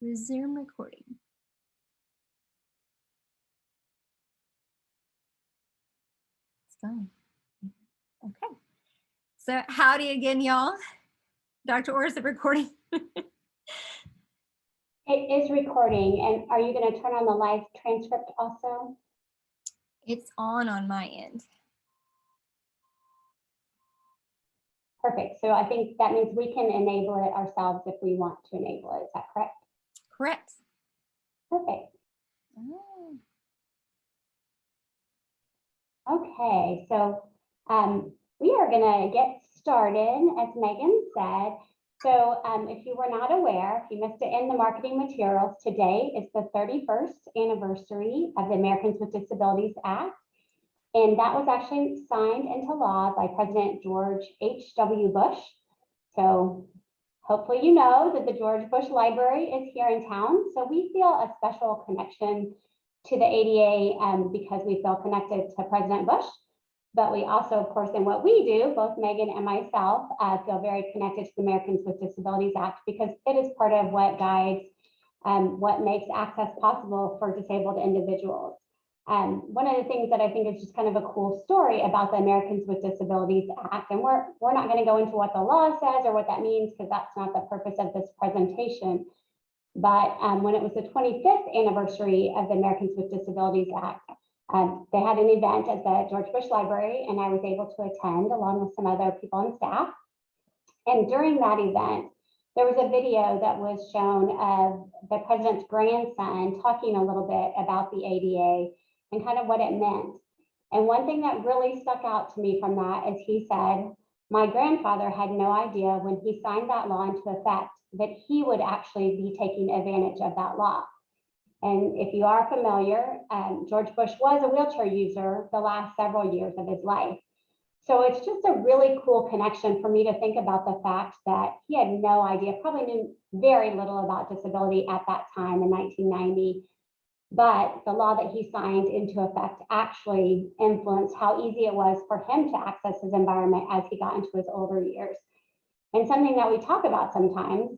Resume recording. It's going. Okay. So howdy again, y'all. Dr. Orr, is it recording? It is recording. And are you going to turn on the live transcript also? It's on my end. Perfect. So I think that means we can enable it ourselves if we want to enable it. Is that correct? Correct. Perfect. Oh. Okay, so we are going to get started, as Megan said. So if you were not aware, if you missed it in the marketing materials, today is the 31st anniversary of the Americans with Disabilities Act. And that was actually signed into law by President George H.W. Bush. So hopefully you know that the George Bush Library is here in town. So we feel a special connection to the ADA because we feel connected to President Bush. But we also, of course, in what we do, both Megan and myself feel very connected to the Americans with Disabilities Act because it is part of what guides what makes access possible for disabled individuals. One of the things that I think is just kind of a cool story about the Americans with Disabilities Act, and we're not going to go into what the law says or what that means because that's not the purpose of this presentation. But when it was the 25th anniversary of the Americans with Disabilities Act, they had an event at the George Bush Library, and I was able to attend along with some other people on staff. And during that event, there was a video that was shown of the president's grandson talking a little bit about the ADA and kind of what it meant. And one thing that really stuck out to me from that is he said, my grandfather had no idea when he signed that law into effect that he would actually be taking advantage of that law. And if you are familiar, George Bush was a wheelchair user the last several years of his life. So it's just a really cool connection for me to think about the fact that he had no idea, probably knew very little about disability at that time in 1990. But the law that he signed into effect actually influenced how easy it was for him to access his environment as he got into his older years. And something that we talk about sometimes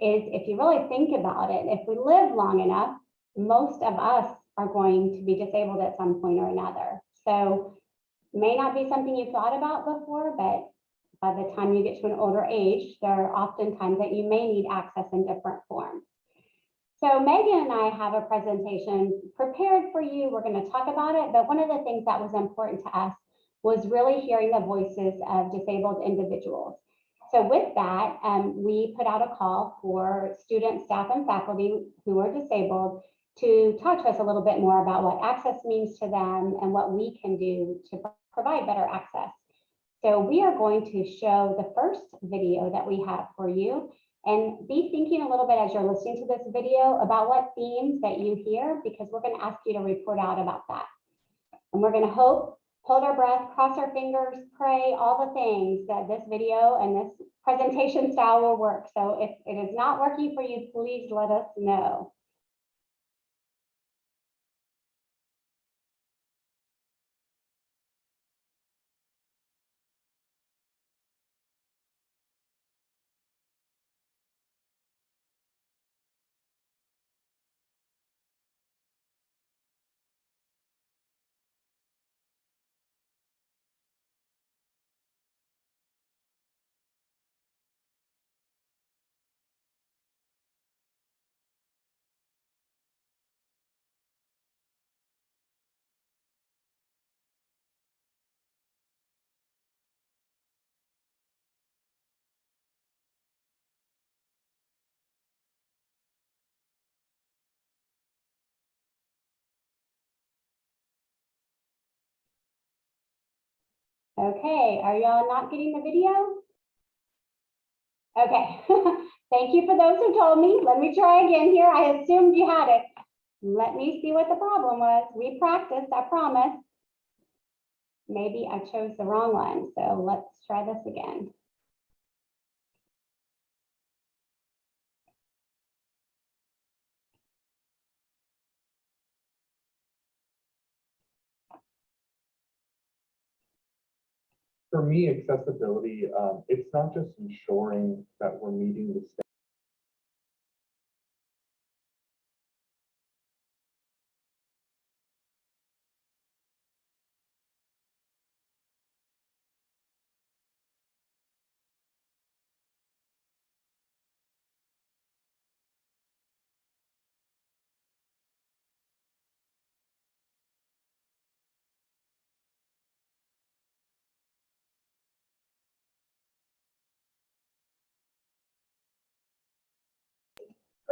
is if you really think about it, if we live long enough, most of us are going to be disabled at some point or another. So it may not be something you thought about before, but by the time you get to an older age, there are often times that you may need access in different forms. So Megan and I have a presentation prepared for you. We're going to talk about it, but one of the things that was important to us was really hearing the voices of disabled individuals. So with that, we put out a call for students, staff, and faculty who are disabled to talk to us a little bit more about what access means to them and what we can do to provide better access. So we are going to show the first video that we have for you. And be thinking a little bit as you're listening to this video about what themes that you hear, because we're going to ask you to report out about that. And we're going to hold our breath, cross our fingers, pray, all the things that this video and this presentation style will work. So if it is not working for you, please let us know. Okay, are y'all not getting the video? Okay, thank you for those who told me. Let me try again here. I assumed you had it. Let me see what the problem was. We practiced, I promise. Maybe I chose the wrong one, so let's try this again. For me, accessibility, it's not just ensuring that we're meeting the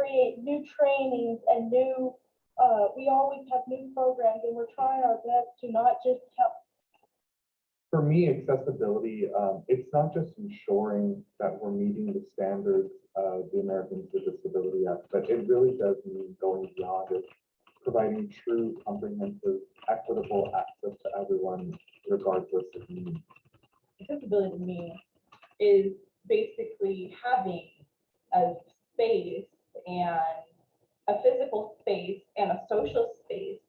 create new trainings and new, we always have new programs, and we're trying our best to not just help. For me, accessibility, it's not just ensuring that we're meeting the standards of the Americans with Disability Act, but it really does mean going beyond it, providing true, comprehensive, equitable access to everyone, regardless of need. Accessibility to me is basically having a space and a physical space and a social space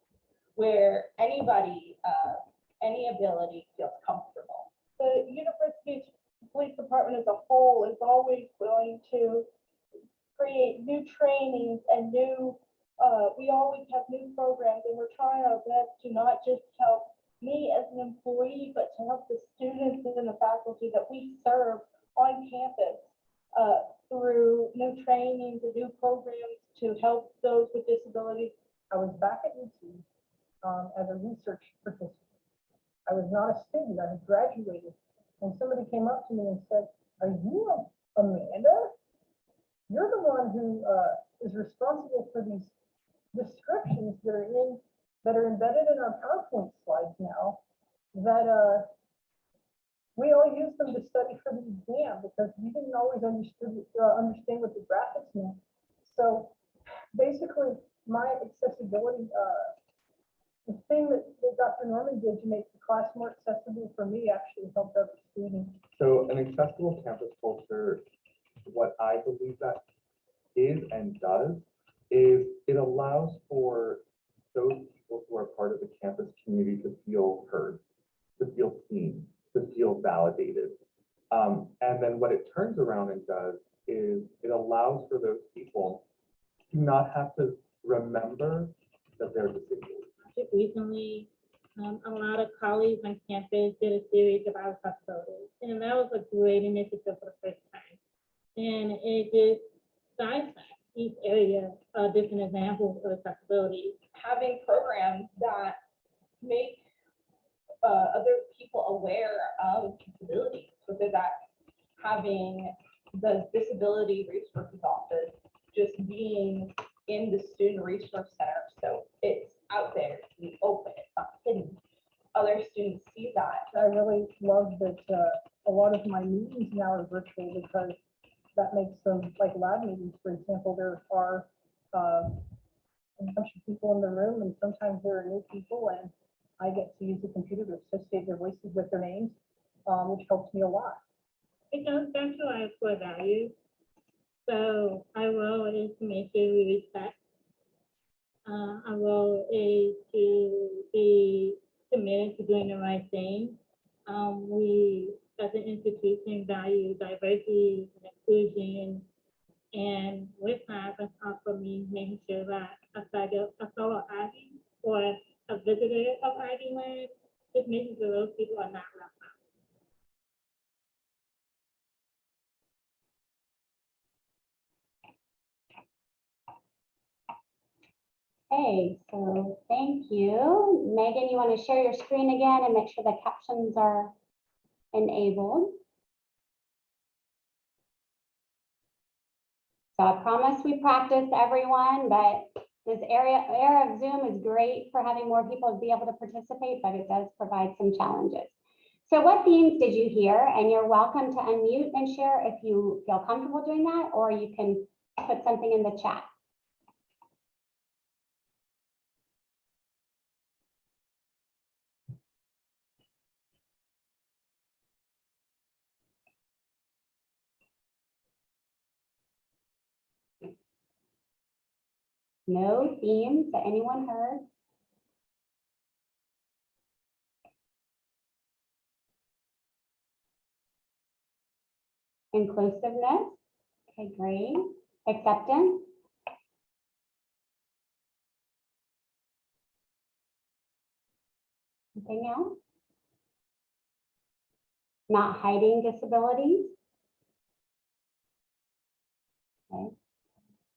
where anybody of any ability feels comfortable. The university's police department as a whole is always willing to create new trainings and new, we always have new programs, and we're trying our best to not just help me as an employee, but to help the students and the faculty that we serve on campus through new trainings and new programs to help those with disabilities. I was back at UT as a research participant. I was not a student, I had graduated. And somebody came up to me and said, "Are you Amanda? You're the one who is responsible for these descriptions that are embedded in our PowerPoint slides now, that we all use them to study for the exam because we didn't always understand what the graphics meant." So basically, my accessibility, the thing that Dr. Norman did to make the class more accessible for me actually helped other students. So an accessible campus culture, what I believe that is and does, is it allows for those people who are part of the campus community to feel heard, to feel seen, to feel validated. And then what it turns around and does is it allows for those people to not have to remember that they're disabled. Recently, a lot of colleagues on campus did a series about accessibility, and that was a great initiative for the first time. And it just dissects each area of different examples of accessibility. Having programs that make other people aware of disabilities, whether that's having the Disability Resources Office just being in the Student Resource Center, so it's out there, it's in the open, it's not hidden. Other students see that. I really love that a lot of my meetings now are virtual because that makes them, like lab meetings, for example, there are a bunch of people in the room, and sometimes there are new people, and I get to use the computer to associate their voices with their names, which helps me a lot. It goes back to our core values. So our role is to make sure we respect. Our role is to be committed to doing the right thing. We, as an institution, value diversity and inclusion, and with that, that's also means making sure that a fellow Aggie or a visitor of Aggieland is making sure those people are not left out. Hey, so thank you. Megan, you want to share your screen again and make sure the captions are enabled? So I promise we practiced, everyone, but this era of Zoom is great for having more people be able to participate, but it does provide some challenges. So what themes did you hear? And you're welcome to unmute and share if you feel comfortable doing that, or you can put something in the chat. No themes that anyone heard? Inclusiveness, okay, great. Acceptance. Anything else? Not hiding disabilities. Okay.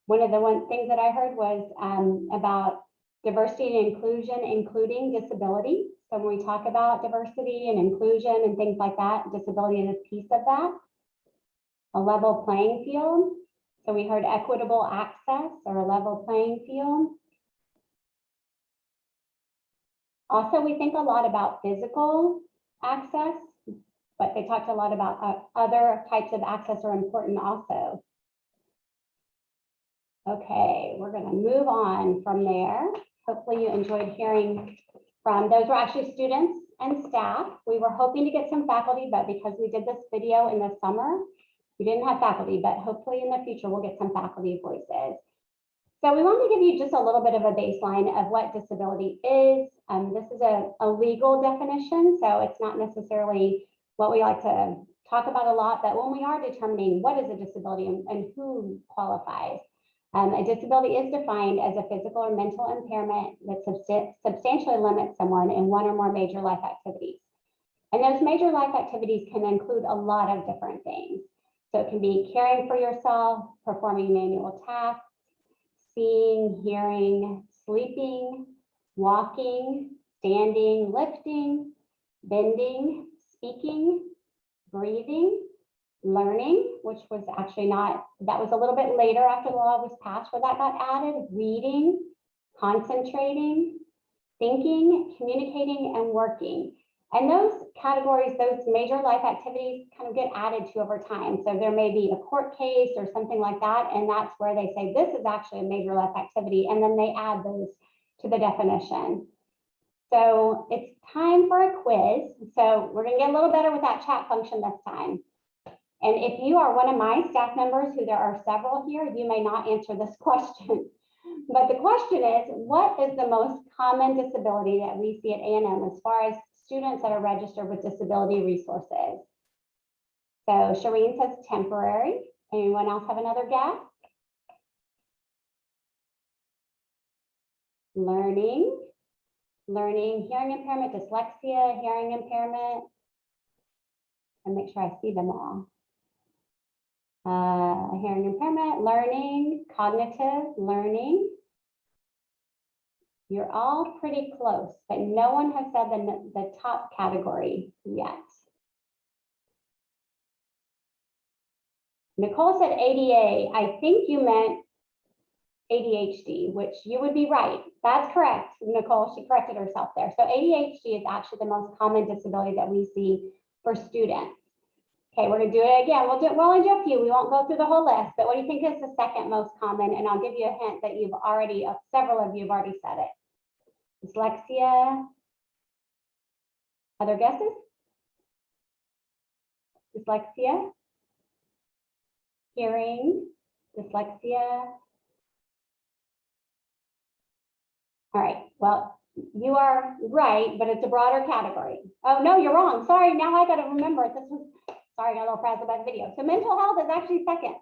One of the things that I heard was about diversity and inclusion, including disability. So when we talk about diversity and inclusion and things like that, disability is a piece of that. A level playing field. So we heard equitable access or a level playing field. Also, we think a lot about physical access, but they talked a lot about other types of access are important also. Okay, we're going to move on from there. Hopefully you enjoyed hearing from, those were actually students and staff. We were hoping to get some faculty, but because we did this video in the summer, we didn't have faculty, but hopefully in the future we'll get some faculty voices. So we want to give you just a little bit of a baseline of what disability is. This is a legal definition, so it's not necessarily what we like to talk about a lot, but when we are determining what is a disability and who qualifies, a disability is defined as a physical or mental impairment that substantially limits someone in one or more major life activities. And those major life activities can include a lot of different things. So it can be caring for yourself, performing manual tasks, seeing, hearing, sleeping, walking, standing, lifting, bending, speaking, breathing, learning, which was actually not, that was a little bit later after the law was passed where that got added, reading, concentrating, thinking, communicating, and working. And those categories, those major life activities kind of get added to over time. So there may be a court case or something like that, and that's where they say this is actually a major life activity, and then they add those to the definition. So it's time for a quiz. So we're going to get a little better with that chat function this time. And if you are one of my staff members, who there are several here, you may not answer this question. But the question is, what is the most common disability that we see at A&M as far as students that are registered with disability resources? So Shireen says temporary. Anyone else have another guess? Learning, hearing impairment, dyslexia, hearing impairment. And make sure I see them all. Hearing impairment, learning, cognitive, learning. You're all pretty close, but no one has said the top category yet. Nicole said ADA. I think you meant ADHD, which you would be right. That's correct, Nicole. She corrected herself there. So ADHD is actually the most common disability that we see for students. Okay, we're going to do it again. We'll only do a few. We won't go through the whole list, but what do you think is the second most common? And I'll give you a hint that you've already, several of you have already said it. Dyslexia. Other guesses? Dyslexia. Hearing. Dyslexia. All right, well, you are right, but it's a broader category. Oh, no, you're wrong. Sorry, now I got to remember. This was, sorry, I got a little frazzled by the video. So mental health is actually second.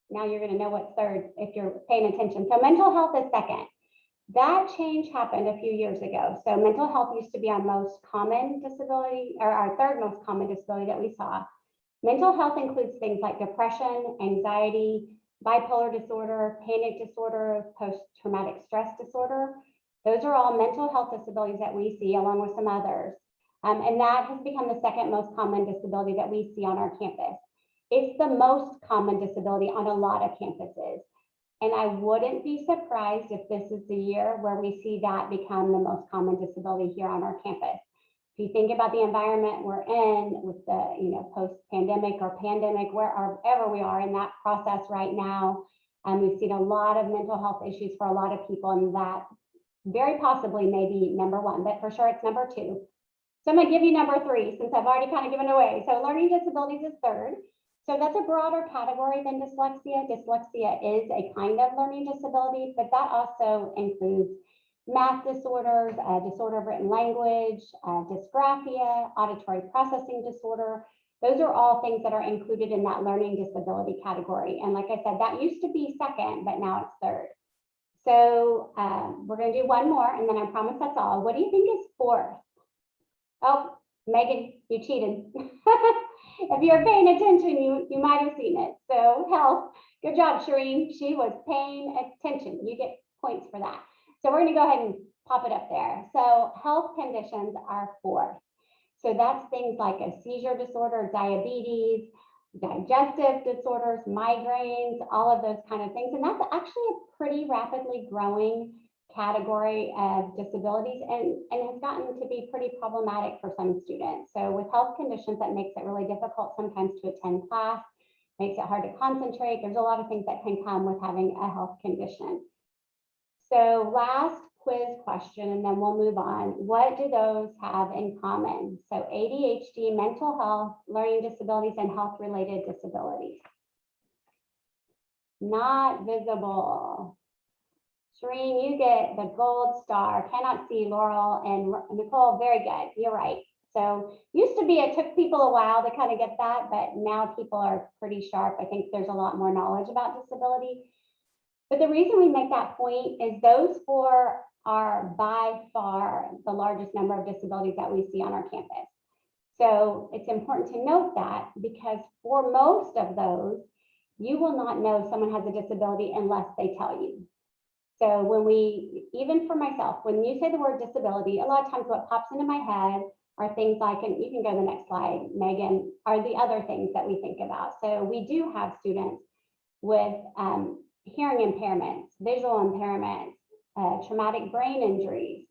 Now you're going to know what's third if you're paying attention. So mental health is second. That change happened a few years ago. So mental health used to be our most common disability, or our third most common disability that we saw. Mental health includes things like depression, anxiety, bipolar disorder, panic disorder, post-traumatic stress disorder. Those are all mental health disabilities that we see along with some others. And that has become the second most common disability that we see on our campus. It's the most common disability on a lot of campuses. And I wouldn't be surprised if this is the year where we see that become the most common disability here on our campus. If you think about the environment we're in with the, post-pandemic or pandemic, wherever we are in that process right now, we've seen a lot of mental health issues for a lot of people, and that very possibly may be number one, but for sure it's number two. So I'm going to give you number three since I've already kind of given away. So learning disabilities is third. So that's a broader category than dyslexia. Dyslexia is a kind of learning disability, but that also includes math disorders, disorder of written language, dysgraphia, auditory processing disorder. Those are all things that are included in that learning disability category. And like I said, that used to be second, but now it's third. So we're going to do one more, and then I promise that's all. What do you think is fourth? Oh, Megan, you cheated. If you're paying attention, you might have seen it. So health, good job, Shireen. She was paying attention. You get points for that. So we're going to go ahead and pop it up there. So health conditions are fourth. So that's things like a seizure disorder, diabetes, digestive disorders, migraines, all of those kind of things. And that's actually a pretty rapidly growing category of disabilities and has gotten to be pretty problematic for some students. So with health conditions, that makes it really difficult sometimes to attend class, makes it hard to concentrate. There's a lot of things that can come with having a health condition. So last quiz question, and then we'll move on. What do those have in common? So ADHD, mental health, learning disabilities, and health-related disabilities. Not visible. Shereen, you get the gold star. Cannot see. Laurel and Nicole, very good. You're right. So used to be, it took people a while to kind of get that, but now people are pretty sharp. I think there's a lot more knowledge about disability. But the reason we make that point is those four are by far the largest number of disabilities that we see on our campus. So it's important to note that because for most of those, you will not know someone has a disability unless they tell you. So when we, even for myself, when you say the word disability, a lot of times what pops into my head are things like, and you can go to the next slide, Megan, are the other things that we think about. So we do have students with hearing impairments, visual impairments, traumatic brain injuries,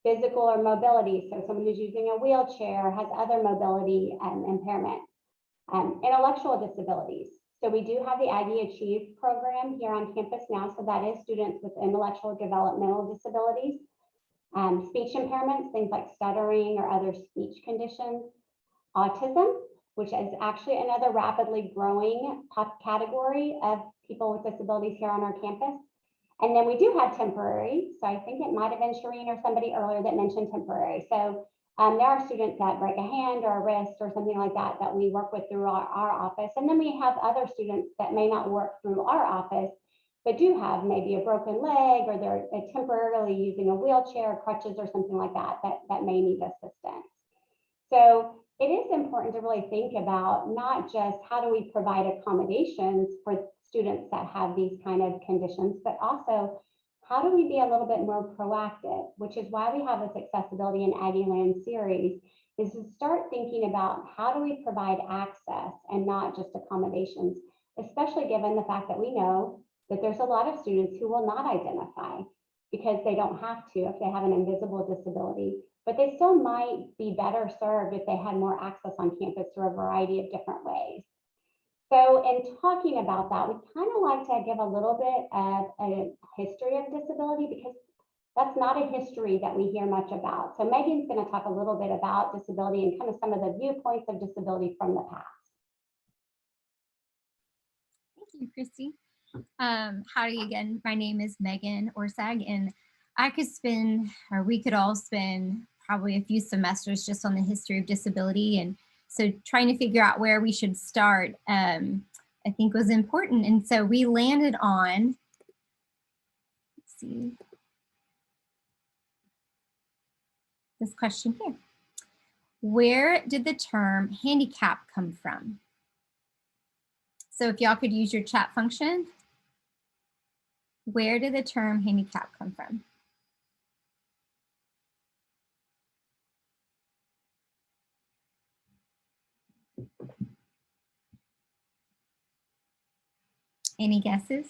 physical or mobility. So someone who's using a wheelchair has other mobility impairments, intellectual disabilities. So we do have the Aggie Achieve program here on campus now. So that is students with intellectual developmental disabilities, speech impairments, things like stuttering or other speech conditions, autism, which is actually another rapidly growing category of people with disabilities here on our campus. And then we do have temporary. So I think it might have been Shereen or somebody earlier that mentioned temporary. So there are students that break a hand or a wrist or something like that that we work with through our office. And then we have other students that may not work through our office, but do have maybe a broken leg or they're temporarily using a wheelchair, crutches or something like that, that may need assistance. So it is important to really think about not just how do we provide accommodations for students that have these kind of conditions, but also how do we be a little bit more proactive, which is why we have this Accessibility in Aggieland series, is to start thinking about how do we provide access and not just accommodations, especially given the fact that we know that there's a lot of students who will not identify because they don't have to if they have an invisible disability, but they still might be better served if they had more access on campus through a variety of different ways. So in talking about that, we kind of like to give a little bit of a history of disability because that's not a history that we hear much about. So Megan's going to talk a little bit about disability and kind of some of the viewpoints of disability from the past. Thank you, Christy. Howdy again. My name is Megan Orsag, and I could spend, or we could all spend probably a few semesters just on the history of disability. And so trying to figure out where we should start, I think was important. And so we landed on, let's see, this question here. Where did the term handicap come from? So if y'all could use your chat function, where did the term handicap come from? Any guesses?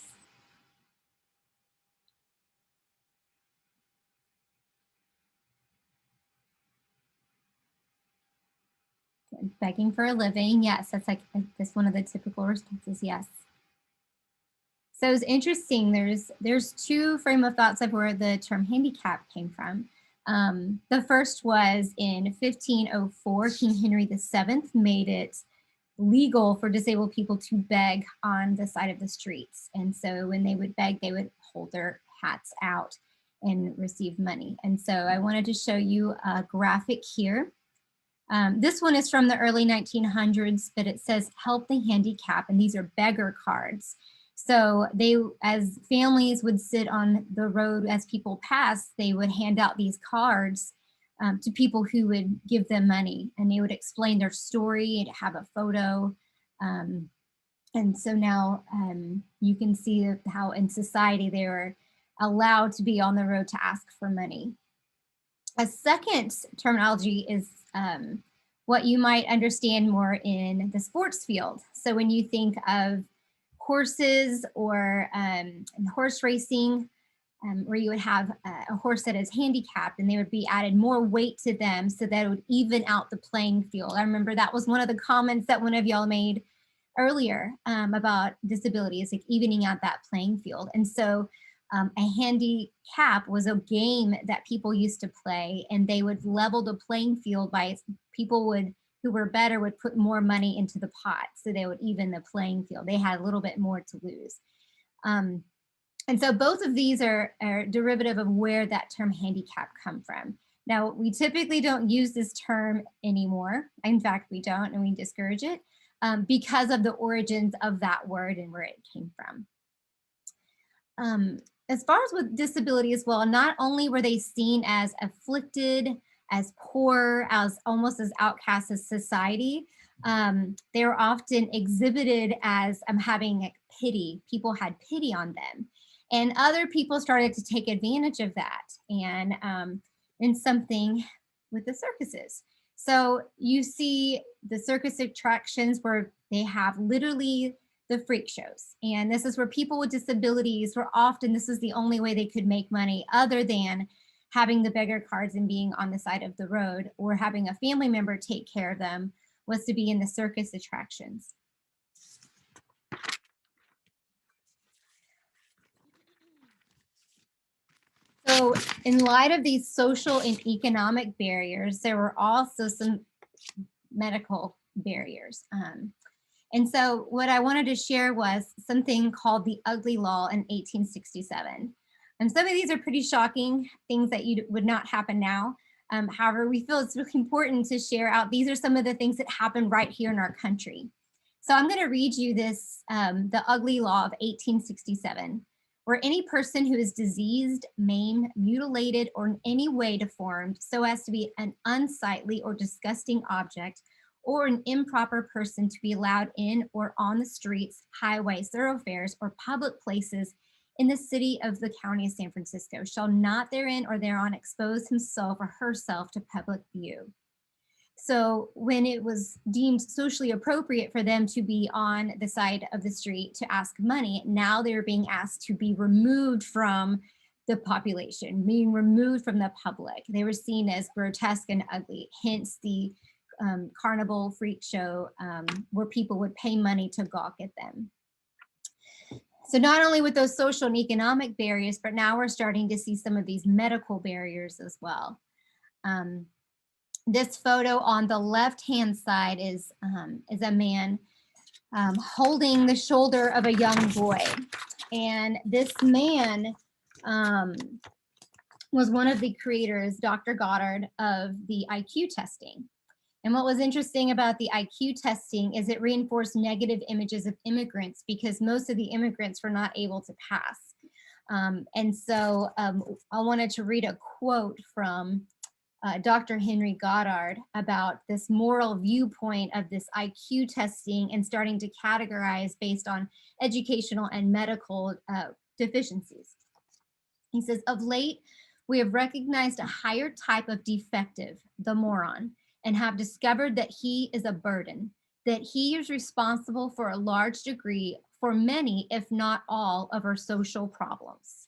Begging for a living. Yes, that's like that's one of the typical responses. Yes. So it's interesting. There's two frame of thoughts of where the term handicap came from. The first was in 1504, King Henry VII made it legal for disabled people to beg on the side of the streets. And so when they would beg, they would hold their hats out and receive money. And so I wanted to show you a graphic here. This one is from the early 1900s, but it says help the handicap, and these are beggar cards. So they, as families would sit on the road as people passed, they would hand out these cards to people who would give them money, and they would explain their story and have a photo. And so now you can see how in society they were allowed to be on the road to ask for money. A second terminology is what you might understand more in the sports field. So when you think of horses or horse racing, where you would have a horse that is handicapped and they would be added more weight to them so that it would even out the playing field. I remember that was one of the comments that one of y'all made earlier about disabilities, like evening out that playing field. And so a handicap was a game that people used to play, and they would level the playing field by who were better would put more money into the pot, so they would even the playing field. They had a little bit more to lose. And so both of these are derivative of where that term handicap come from. Now, we typically don't use this term anymore. In fact, we don't, and we discourage it because of the origins of that word and where it came from. As far as with disability as well, not only were they seen as afflicted, as poor, as almost as outcasts of society, they were often exhibited as having like, pity. People had pity on them. And other people started to take advantage of that and something with the circuses. So you see the circus attractions where they have literally the freak shows. And this is where people with disabilities were often, this is the only way they could make money other than having the beggar cards and being on the side of the road or having a family member take care of them, was to be in the circus attractions. So in light of these social and economic barriers, there were also some medical barriers. And so what I wanted to share was something called the Ugly Law in 1867. And some of these are pretty shocking things that would not happen now. However, we feel it's really important to share out. These are some of the things that happened right here in our country. So I'm going to read you this, the Ugly Law of 1867. Where any person who is diseased, maimed, mutilated, or in any way deformed so as to be an unsightly or disgusting object, or an improper person to be allowed in or on the streets, highways, thoroughfares, or public places in the city of the county of San Francisco, shall not therein or thereon expose himself or herself to public view. So when it was deemed socially appropriate for them to be on the side of the street to ask money, now they're being asked to be removed from the population, being removed from the public. They were seen as grotesque and ugly, hence the carnival freak show where people would pay money to gawk at them. So not only with those social and economic barriers, but now we're starting to see some of these medical barriers as well. This photo on the left-hand side is a man holding the shoulder of a young boy. And this man was one of the creators, Dr. Goddard, of the IQ testing. And what was interesting about the IQ testing is it reinforced negative images of immigrants because most of the immigrants were not able to pass. And so I wanted to read a quote from Dr. Henry Goddard about this moral viewpoint of this IQ testing and starting to categorize based on educational and medical deficiencies. He says, of late, we have recognized a higher type of defective, the moron, and have discovered that he is a burden, that he is responsible for a large degree for many, if not all, of our social problems.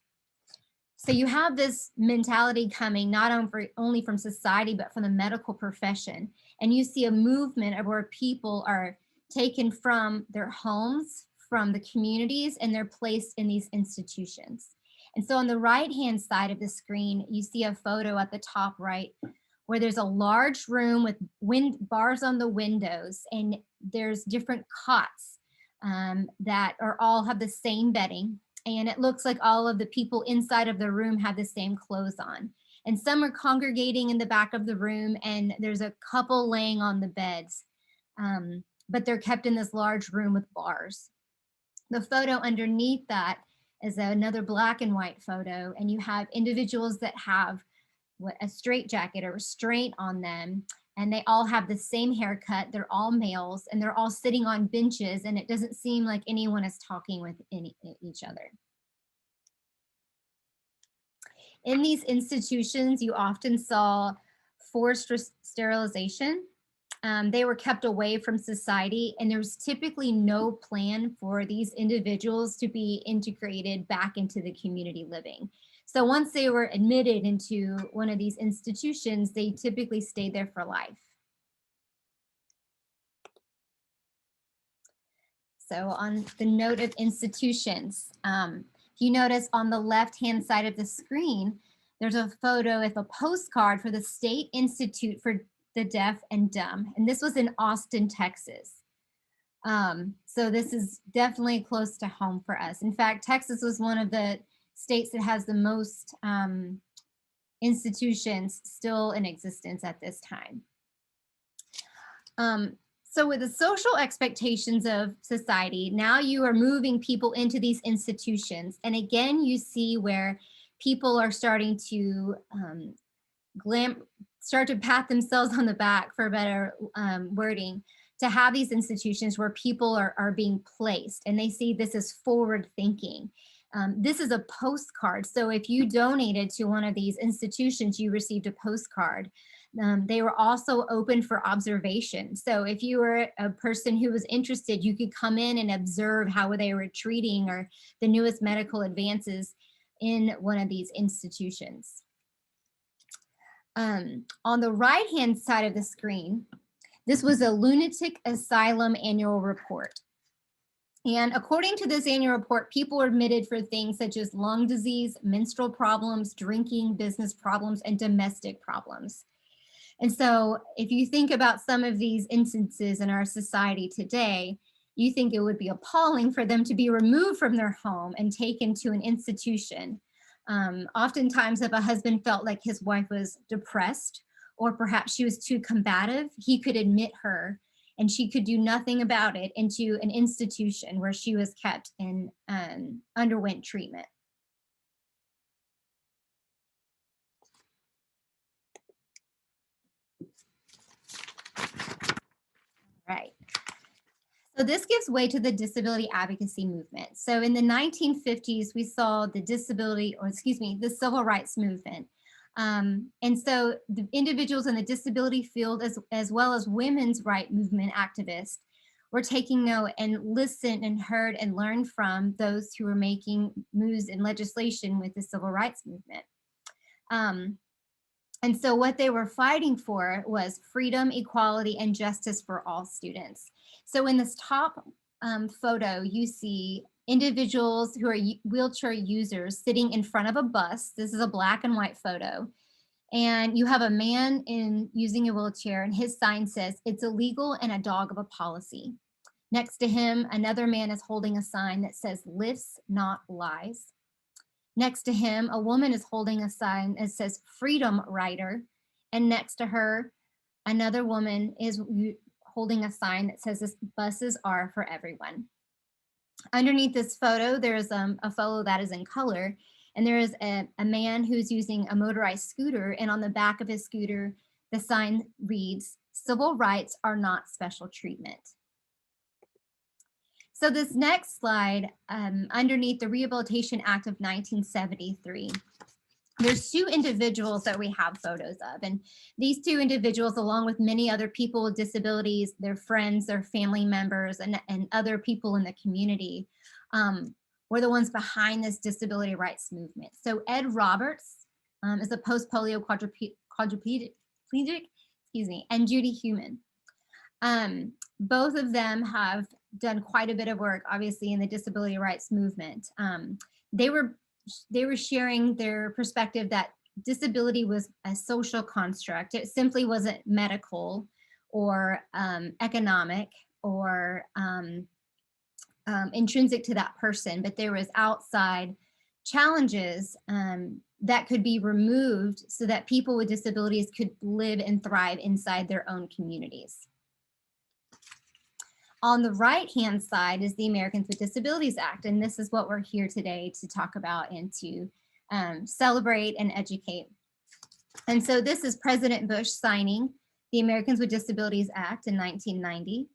So you have this mentality coming not only from society, but from the medical profession. And you see a movement of where people are taken from their homes, from the communities, and they're placed in these institutions. And so on the right-hand side of the screen, you see a photo at the top right, where there's a large room with bars on the windows, and there's different cots that all have the same bedding. And it looks like all of the people inside of the room have the same clothes on. And some are congregating in the back of the room, and there's a couple laying on the beds. But they're kept in this large room with bars. The photo underneath that is another black and white photo, and you have individuals that have a straitjacket or restraint on them, and they all have the same haircut. They're all males, and they're all sitting on benches, and it doesn't seem like anyone is talking with each other. In these institutions, you often saw forced sterilization. They were kept away from society, and there's typically no plan for these individuals to be integrated back into the community living. So once they were admitted into one of these institutions, they typically stayed there for life. So on the note of institutions, if you notice on the left-hand side of the screen, there's a photo of a postcard for the State Institute for the Deaf and Dumb. And this was in Austin, Texas. So this is definitely close to home for us. In fact, Texas was one of the states that has the most institutions still in existence at this time. So with the social expectations of society, now you are moving people into these institutions. And again, you see where people are starting to start to pat themselves on the back, for better wording, to have these institutions where people are being placed, and they see this as forward thinking. This is a postcard. So if you donated to one of these institutions, you received a postcard. They were also open for observation. So if you were a person who was interested, you could come in and observe how they were treating or the newest medical advances in one of these institutions. On the right-hand side of the screen, this was a lunatic asylum annual report. And according to this annual report, people were admitted for things such as lung disease, menstrual problems, drinking, business problems, and domestic problems. And so if you think about some of these instances in our society today, you think it would be appalling for them to be removed from their home and taken to an institution. Oftentimes, if a husband felt like his wife was depressed, or perhaps she was too combative, he could admit her and she could do nothing about it into an institution where she was kept and underwent treatment. Right. So this gives way to the disability advocacy movement. So in the 1950s, we saw the the civil rights movement. And so the individuals in the disability field, as well as women's rights movement activists, were taking note and listened and heard and learned from those who were making moves in legislation with the civil rights movement. And so what they were fighting for was freedom, equality, and justice for all students. So in this top photo, you see individuals who are wheelchair users sitting in front of a bus. This is a black and white photo. And you have a man using a wheelchair, and his sign says, "It's illegal and a dog of a policy." Next to him, another man is holding a sign that says, "Lifts, not lies." Next to him, a woman is holding a sign that says "Freedom Rider." And next to her, another woman is holding a sign that says, "This buses are for everyone." Underneath this photo, there's a photo that is in color, and there is a man who's using a motorized scooter, and on the back of his scooter, the sign reads, "Civil rights are not special treatment." So this next slide, underneath the Rehabilitation Act of 1973, there's two individuals that we have photos of. And these two individuals, along with many other people with disabilities, their friends, their family members, and other people in the community, were the ones behind this disability rights movement. So Ed Roberts is a post-polio quadriplegic, and Judy Human. Both of them have done quite a bit of work, obviously, in the disability rights movement. They were sharing their perspective that disability was a social construct. It simply wasn't medical or economic or intrinsic to that person, but there was outside challenges that could be removed so that people with disabilities could live and thrive inside their own communities. On the right-hand side is the Americans with Disabilities Act, and this is what we're here today to talk about and to celebrate and educate. And so this is President Bush signing the Americans with Disabilities Act in 1990.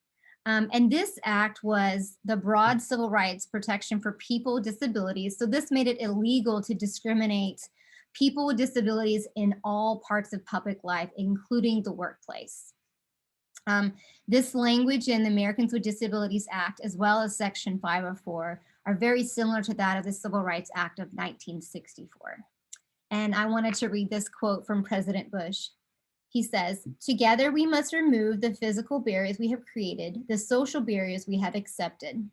And this act was the broad civil rights protection for people with disabilities. So this made it illegal to discriminate people with disabilities in all parts of public life, including the workplace. This language in the Americans with Disabilities Act, as well as Section 504, are very similar to that of the Civil Rights Act of 1964. And I wanted to read this quote from President Bush. He says, "Together we must remove the physical barriers we have created, the social barriers we have accepted."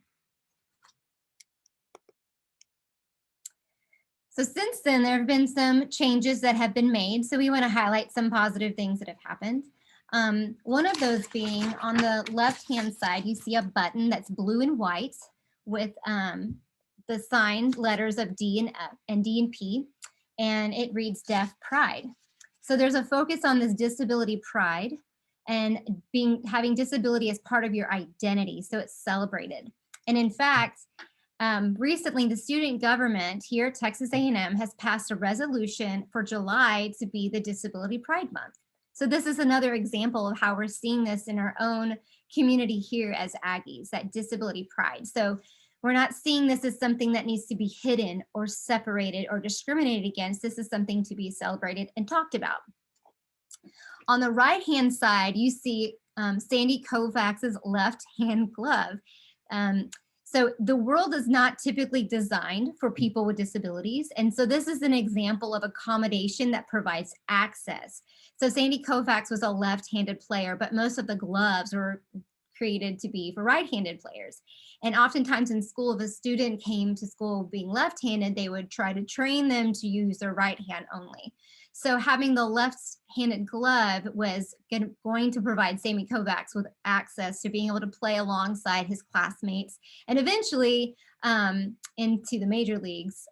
So since then, there have been some changes that have been made. So we want to highlight some positive things that have happened. One of those being on the left-hand side, you see a button that's blue and white with the signed letters of D and F and D and P, and it reads Deaf Pride. So there's a focus on this disability pride and having disability as part of your identity. So it's celebrated. And in fact, recently, the student government here at Texas A&M has passed a resolution for July to be the Disability Pride Month. So this is another example of how we're seeing this in our own community here as Aggies, that disability pride. So we're not seeing this as something that needs to be hidden or separated or discriminated against. This is something to be celebrated and talked about. On the right-hand side, you see Sandy Koufax's left-hand glove. So the world is not typically designed for people with disabilities. And so this is an example of accommodation that provides access. So Sandy Koufax was a left-handed player, but most of the gloves were created to be for right-handed players. And oftentimes in school, if a student came to school being left-handed, they would try to train them to use their right hand only. So having the left-handed glove was going to provide Sammy Kovacs with access to being able to play alongside his classmates and eventually into the major leagues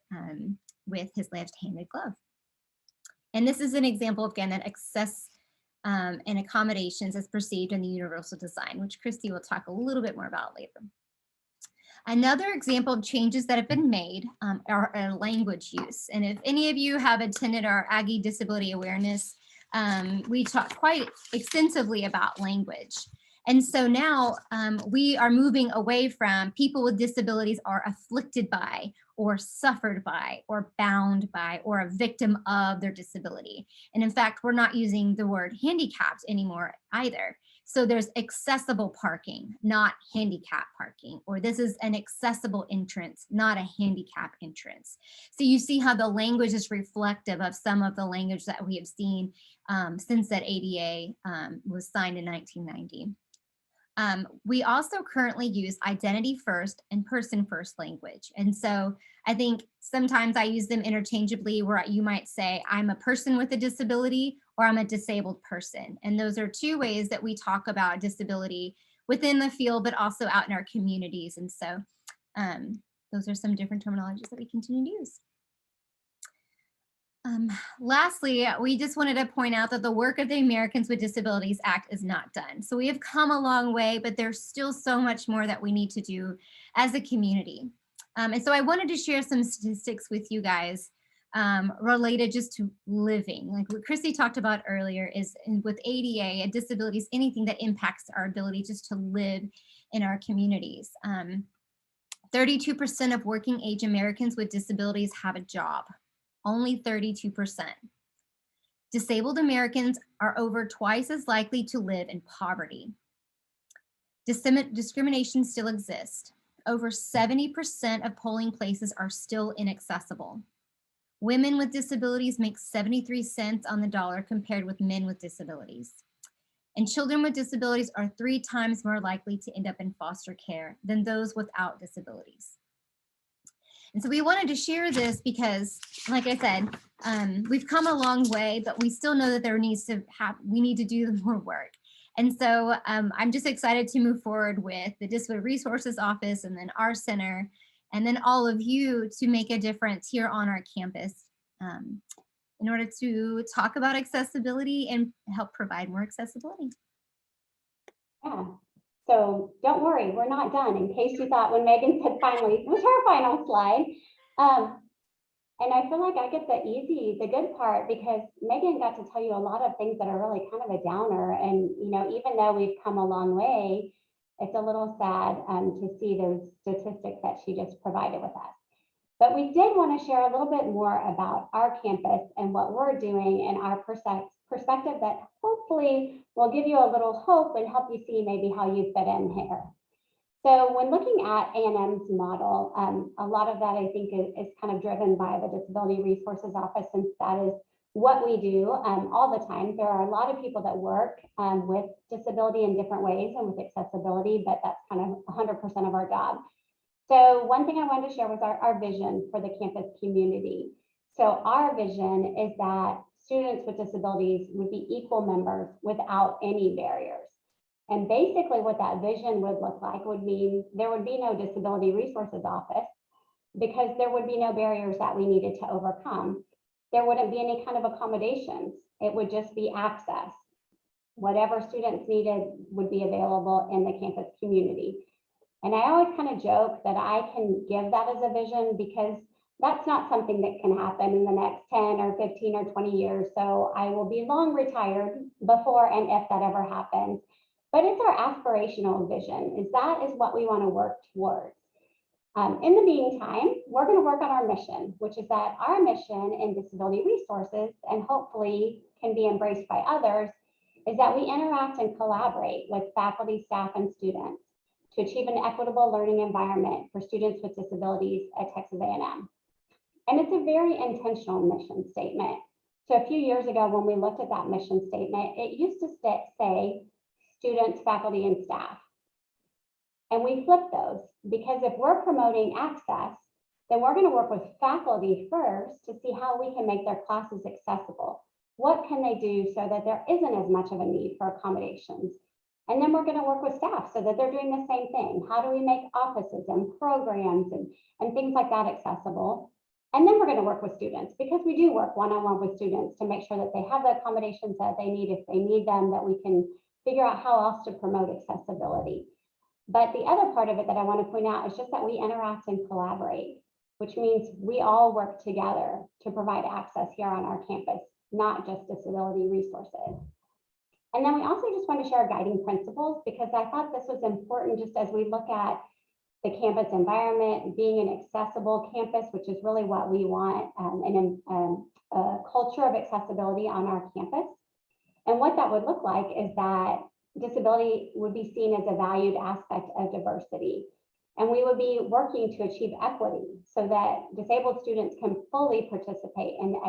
with his left-handed glove. And this is an example, again, that access and accommodations as perceived in the universal design, which Christy will talk a little bit more about later. Another example of changes that have been made are language use. And if any of you have attended our Aggie Disability Awareness, we talk quite extensively about language. And so now we are moving away from people with disabilities are afflicted by or suffered by or bound by or a victim of their disability. And in fact, we're not using the word handicapped anymore either. So there's accessible parking, not handicap parking, or this is an accessible entrance, not a handicap entrance. So you see how the language is reflective of some of the language that we have seen since that ADA was signed in 1990. We also currently use identity first and person first language. And so I think sometimes I use them interchangeably where you might say, I'm a person with a disability or I'm a disabled person. And those are two ways that we talk about disability within the field, but also out in our communities. And so those are some different terminologies that we continue to use. Lastly, we just wanted to point out that the work of the Americans with Disabilities Act is not done. So we have come a long way, but there's still so much more that we need to do as a community. And so I wanted to share some statistics with you guys related just to living. Like what Christy talked about earlier is with ADA and disabilities, anything that impacts our ability just to live in our communities. 32% of working age Americans with disabilities have a job. Only 32%. Disabled Americans are over twice as likely to live in poverty. Discrimination still exists. Over 70% of polling places are still inaccessible. Women with disabilities make 73 cents on the dollar compared with men with disabilities. And children with disabilities are 3 times more likely to end up in foster care than those without disabilities. And so we wanted to share this because, like I said, we've come a long way, but we still know that we need to do more work. And so I'm just excited to move forward with the Disability Resources Office and then our center, and then all of you to make a difference here on our campus in order to talk about accessibility and help provide more accessibility. Yeah. So don't worry, we're not done, in case you thought when Megan said finally, it was her final slide. And I feel like I get the good part, because Megan got to tell you a lot of things that are really kind of a downer. And, you know, even though we've come a long way, it's a little sad to see those statistics that she just provided with us. But we did want to share a little bit more about our campus and what we're doing and our perspective that hopefully will give you a little hope and help you see maybe how you fit in here. So when looking at A&M's model, a lot of that I think is kind of driven by the Disability Resources Office, since that is what we do all the time. There are a lot of people that work with disability in different ways and with accessibility, but that's kind of 100% of our job. So one thing I wanted to share was our vision for the campus community. So our vision is that students with disabilities would be equal members without any barriers. And basically what that vision would look like would mean there would be no Disability Resources Office because there would be no barriers that we needed to overcome. There wouldn't be any kind of accommodations. It would just be access. Whatever students needed would be available in the campus community. And I always kind of joke that I can give that as a vision because that's not something that can happen in the next 10 or 15 or 20 years. So I will be long retired before and if that ever happens. But it's our aspirational vision, is that is what we want to work towards. In the meantime, we're going to work on our mission, which is that our mission in disability resources, and hopefully can be embraced by others, is that we interact and collaborate with faculty, staff, and students to achieve an equitable learning environment for students with disabilities at Texas A&M. And it's a very intentional mission statement. So a few years ago, when we looked at that mission statement, it used to say students, faculty, and staff. And we flipped those because if we're promoting access, then we're going to work with faculty first to see how we can make their classes accessible. What can they do so that there isn't as much of a need for accommodations? And then we're going to work with staff so that they're doing the same thing. How do we make offices and programs and things like that accessible? And then we're going to work with students because we do work one-on-one with students to make sure that they have the accommodations that they need if they need them, that we can figure out how else to promote accessibility. But the other part of it that I want to point out is just that we interact and collaborate, which means we all work together to provide access here on our campus, not just disability resources. And then we also just want to share guiding principles because I thought this was important just as we look at the campus environment, being an accessible campus, which is really what we want, and a culture of accessibility on our campus. And what that would look like is that disability would be seen as a valued aspect of diversity. And we would be working to achieve equity so that disabled students can fully participate in the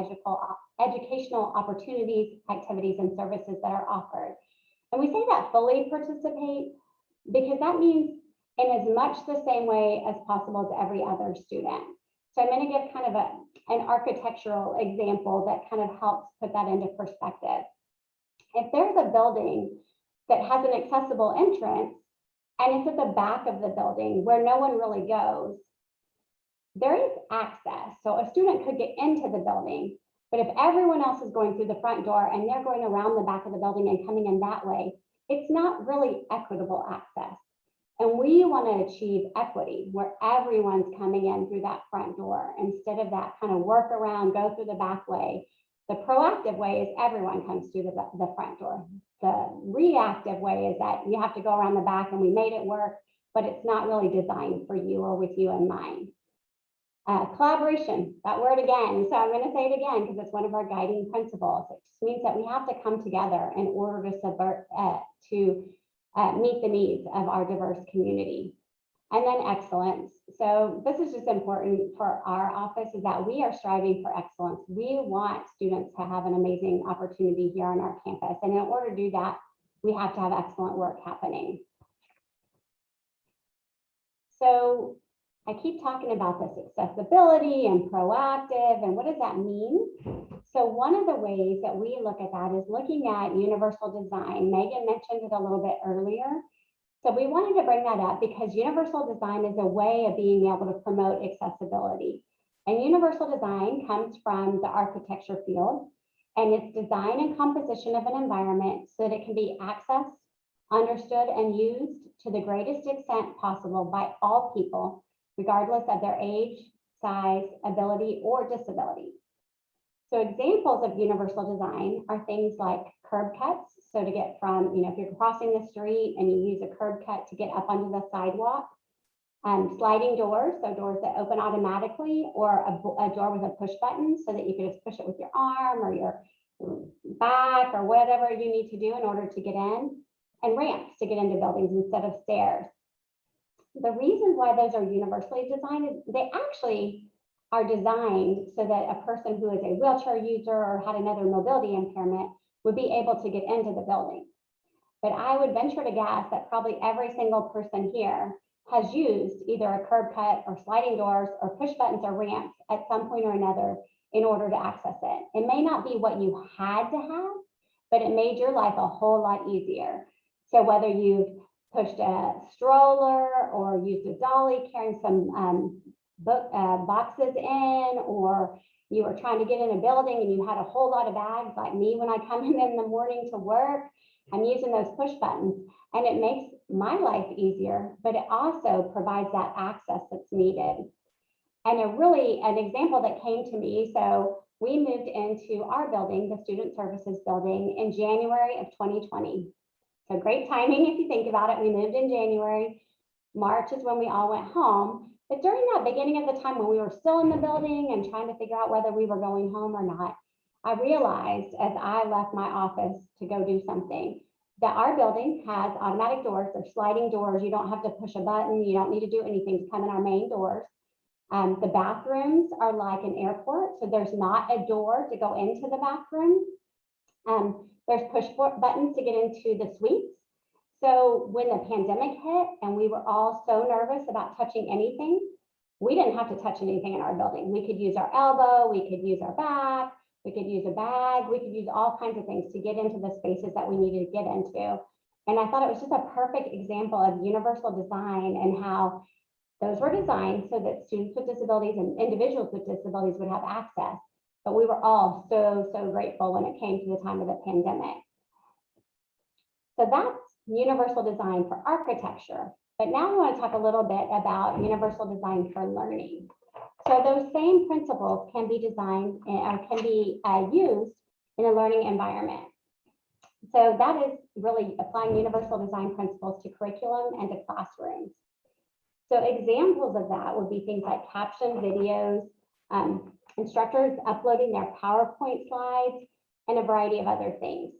educational opportunities, activities, and services that are offered. And we say that fully participate because that means in as much the same way as possible to every other student. So I'm going to give kind of an architectural example that kind of helps put that into perspective. If there's a building that has an accessible entrance and it's at the back of the building where no one really goes, there is access. So a student could get into the building, but if everyone else is going through the front door and they're going around the back of the building and coming in that way, it's not really equitable access. And we want to achieve equity where everyone's coming in through that front door instead of that kind of work around, go through the back way. The proactive way is everyone comes through the front door. The reactive way is that you have to go around the back and we made it work, but it's not really designed for you or with you in mind. Collaboration, that word again. So I'm going to say it again because it's one of our guiding principles. It just means that we have to come together in order to meet the needs of our diverse community. And then excellence. So this is just important for our office is that we are striving for excellence. We want students to have an amazing opportunity here on our campus. And in order to do that, we have to have excellent work happening. So I keep talking about this accessibility and proactive, and what does that mean? So one of the ways that we look at that is looking at universal design. Megan mentioned it a little bit earlier. So we wanted to bring that up because universal design is a way of being able to promote accessibility. And universal design comes from the architecture field, and it's design and composition of an environment so that it can be accessed, understood, and used to the greatest extent possible by all people, regardless of their age, size, ability, or disability. So examples of universal design are things like curb cuts. So to get from, if you're crossing the street and you use a curb cut to get up onto the sidewalk, sliding doors, so doors that open automatically, or a door with a push button so that you can just push it with your arm or your back or whatever you need to do in order to get in, and ramps to get into buildings instead of stairs. The reason why those are universally designed is they actually are designed so that a person who is a wheelchair user or had another mobility impairment would be able to get into the building. But I would venture to guess that probably every single person here has used either a curb cut or sliding doors or push buttons or ramps at some point or another in order to access it. It may not be what you had to have, but it made your life a whole lot easier. So whether you've pushed a stroller or used a dolly carrying some boxes in, or you were trying to get in a building and you had a whole lot of bags like me when I come in the morning to work, I'm using those push buttons and it makes my life easier, but it also provides that access that's needed. And an example that came to me, so we moved into our building, the Student Services building, in January of 2020. So great timing if you think about it. We moved in January. March is when we all went home. But during that beginning of the time when we were still in the building and trying to figure out whether we were going home or not, I realized as I left my office to go do something that our building has automatic doors. They're sliding doors. You don't have to push a button. You don't need to do anything to come in our main doors. The bathrooms are like an airport, so there's not a door to go into the bathroom. There's push buttons to get into the suites. So when the pandemic hit and we were all so nervous about touching anything, we didn't have to touch anything in our building. We could use our elbow, we could use our back, we could use a bag, we could use all kinds of things to get into the spaces that we needed to get into. And I thought it was just a perfect example of universal design and how those were designed so that students with disabilities and individuals with disabilities would have access. But we were all so grateful when it came to the time of the pandemic. So that's universal design for architecture. But now we want to talk a little bit about universal design for learning. So those same principles can be designed or can be used in a learning environment. So that is really applying universal design principles to curriculum and to classrooms. So examples of that would be things like captioned videos, instructors uploading their PowerPoint slides, and a variety of other things.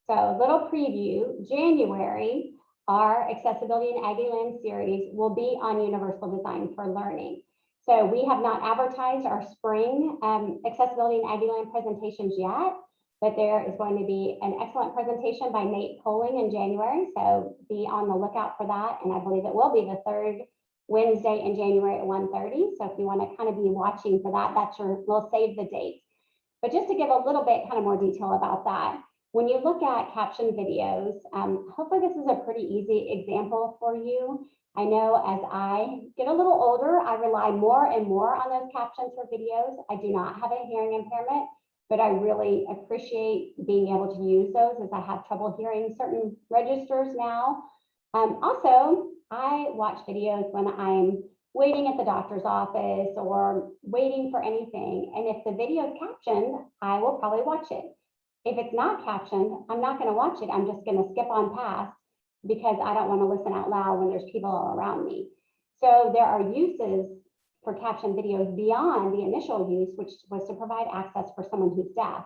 So a little preview, January, our Accessibility in Aggieland series will be on universal design for learning. So we have not advertised our spring Accessibility in Aggieland presentations yet, but there is going to be an excellent presentation by Nate Poling in January. So be on the lookout for that. And I believe it will be the third Wednesday in January at 1:30. So if you want to kind of be watching for that, we'll save the date. But just to give a little bit kind of more detail about that, when you look at caption videos, hopefully this is a pretty easy example for you. I know as I get a little older, I rely more and more on those captions for videos. I do not have a hearing impairment, but I really appreciate being able to use those as I have trouble hearing certain registers now. Also, I watch videos when I'm waiting at the doctor's office or waiting for anything. And if the video is captioned, I will probably watch it. If it's not captioned, I'm not going to watch it. I'm just going to skip on past because I don't want to listen out loud when there's people all around me. So there are uses for captioned videos beyond the initial use, which was to provide access for someone who's deaf.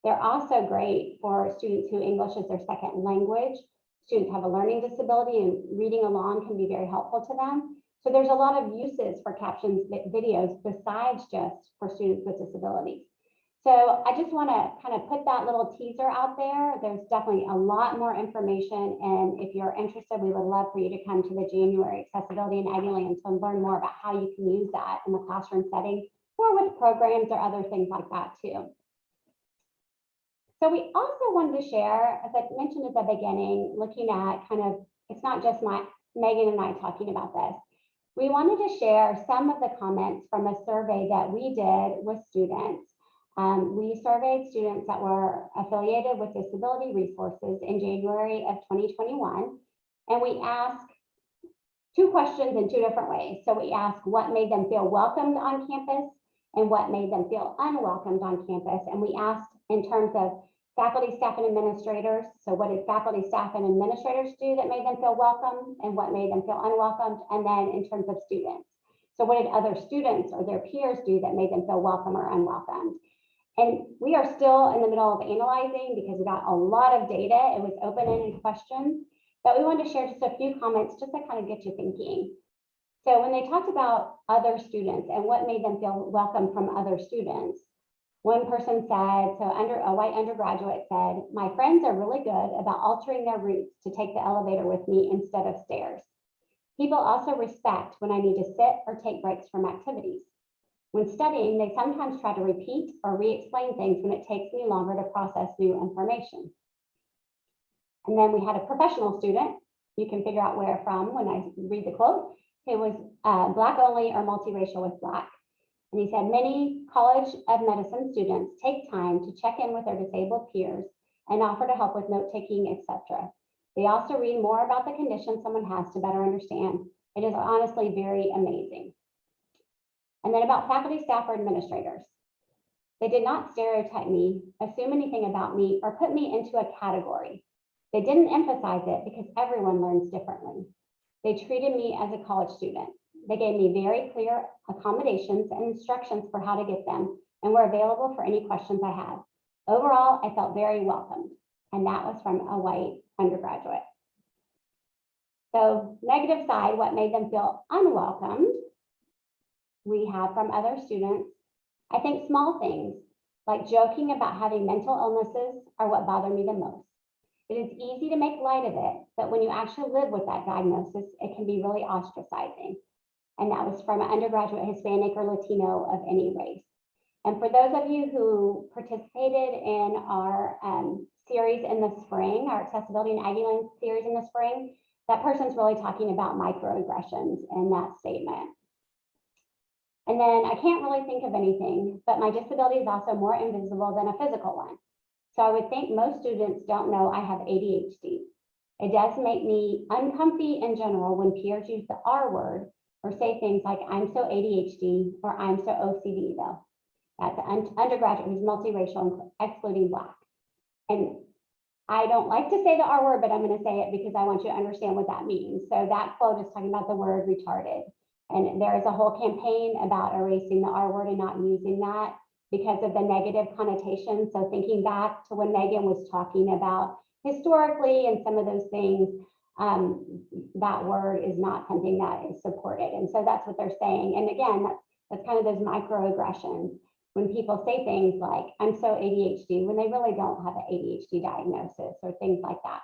They're also great for students who English is their second language. Students have a learning disability and reading along can be very helpful to them. So there's a lot of uses for captioned videos besides just for students with disabilities. So I just want to kind of put that little teaser out there. There's definitely a lot more information. And if you're interested, we would love for you to come to the January Accessibility in Aggieland to learn more about how you can use that in the classroom setting or with programs or other things like that too. So we also wanted to share, as I mentioned at the beginning, looking at kind of, it's not just Megan and I talking about this. We wanted to share some of the comments from a survey that we did with students. We surveyed students that were affiliated with Disability Resources in January of 2021, and we asked two questions in two different ways. So we asked what made them feel welcomed on campus and what made them feel unwelcomed on campus. And we asked in terms of faculty, staff, and administrators. So what did faculty, staff, and administrators do that made them feel welcome and what made them feel unwelcomed? And then in terms of students. So what did other students or their peers do that made them feel welcome or unwelcomed? And we are still in the middle of analyzing because we got a lot of data. It was open-ended questions, but we wanted to share just a few comments just to kind of get you thinking. So when they talked about other students and what made them feel welcome from other students, one person said, a white undergraduate said, "My friends are really good about altering their routes to take the elevator with me instead of stairs. People also respect when I need to sit or take breaks from activities. When studying, they sometimes try to repeat or re-explain things when it takes me longer to process new information." And then we had a professional student. You can figure out where from when I read the quote. It was Black only or multiracial with Black. And he said, "Many College of Medicine students take time to check in with their disabled peers and offer to help with note-taking, etc. They also read more about the condition someone has to better understand. It is honestly very amazing." And then about faculty, staff, or administrators. "They did not stereotype me, assume anything about me, or put me into a category. They didn't emphasize it because everyone learns differently. They treated me as a college student. They gave me very clear accommodations and instructions for how to get them and were available for any questions I had. Overall, I felt very welcomed." And that was from a white undergraduate. So negative side, what made them feel unwelcomed, we have from other students. "I think small things like joking about having mental illnesses are what bother me the most. It is easy to make light of it, but when you actually live with that diagnosis, it can be really ostracizing." And that was from an undergraduate Hispanic or Latino of any race. And for those of you who participated in our series in the spring, our Accessibility in Aggieland series in the spring, that person's really talking about microaggressions in that statement. And then "I can't really think of anything, but my disability is also more invisible than a physical one. So I would think most students don't know I have ADHD. It does make me uncomfy in general when peers use the R word or say things like 'I'm so ADHD' or 'I'm so OCD though.'" That's an undergraduate who's multiracial, excluding Black. And I don't like to say the R word, but I'm going to say it because I want you to understand what that means. So that quote is talking about the word retarded. And there is a whole campaign about erasing the R word and not using that because of the negative connotation. So thinking back to when Megan was talking about historically and some of those things, that word is not something that is supported. And so that's what they're saying. And again, that's kind of those microaggressions when people say things like, "I'm so ADHD," when they really don't have an ADHD diagnosis or things like that.